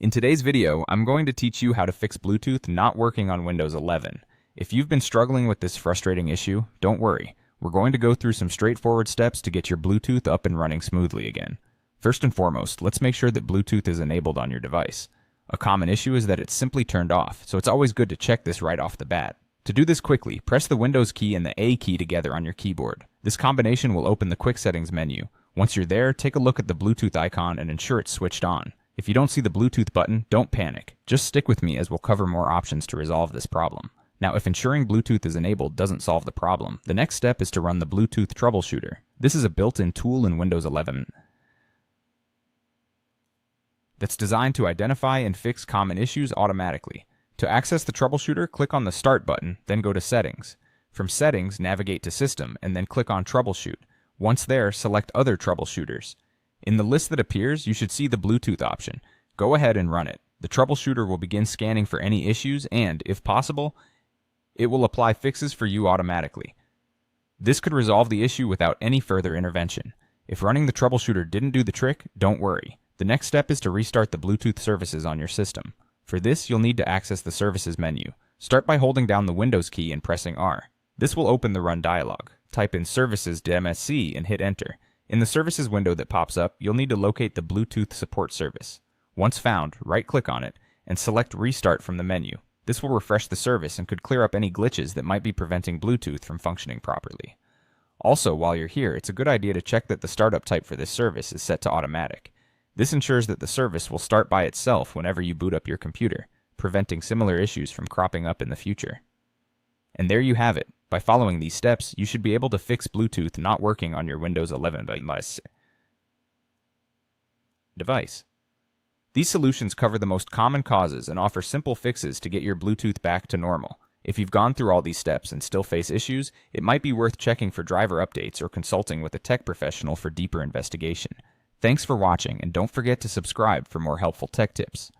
In today's video, I'm going to teach you how to fix Bluetooth not working on Windows 11. If you've been struggling with this frustrating issue, don't worry. We're going to go through some straightforward steps to get your Bluetooth up and running smoothly again. First and foremost, let's make sure that Bluetooth is enabled on your device. A common issue is that it's simply turned off, so it's always good to check this right off the bat. To do this quickly, press the Windows key and the A key together on your keyboard. This combination will open the Quick Settings menu. Once you're there, take a look at the Bluetooth icon and ensure it's switched on. If you don't see the Bluetooth button, don't panic. Just stick with me as we'll cover more options to resolve this problem. Now, if ensuring Bluetooth is enabled doesn't solve the problem, the next step is to run the Bluetooth Troubleshooter. This is a built-in tool in Windows 11 that's designed to identify and fix common issues automatically. To access the troubleshooter, click on the Start button, then go to Settings. From Settings, navigate to System, and then click on Troubleshoot. Once there, select Other Troubleshooters. In the list that appears, you should see the Bluetooth option. Go ahead and run it. The troubleshooter will begin scanning for any issues and, if possible, it will apply fixes for you automatically. This could resolve the issue without any further intervention. If running the troubleshooter didn't do the trick, don't worry. The next step is to restart the Bluetooth services on your system. For this, you'll need to access the Services menu. Start by holding down the Windows key and pressing R. This will open the Run dialog. Type in services.msc and hit Enter. In the Services window that pops up, you'll need to locate the Bluetooth Support service. Once found, right-click on it and select Restart from the menu. This will refresh the service and could clear up any glitches that might be preventing Bluetooth from functioning properly. Also, while you're here, it's a good idea to check that the startup type for this service is set to automatic. This ensures that the service will start by itself whenever you boot up your computer, preventing similar issues from cropping up in the future. And there you have it. By following these steps, you should be able to fix Bluetooth not working on your Windows 11 device. These solutions cover the most common causes and offer simple fixes to get your Bluetooth back to normal. If you've gone through all these steps and still face issues, it might be worth checking for driver updates or consulting with a tech professional for deeper investigation. Thanks for watching, and don't forget to subscribe for more helpful tech tips.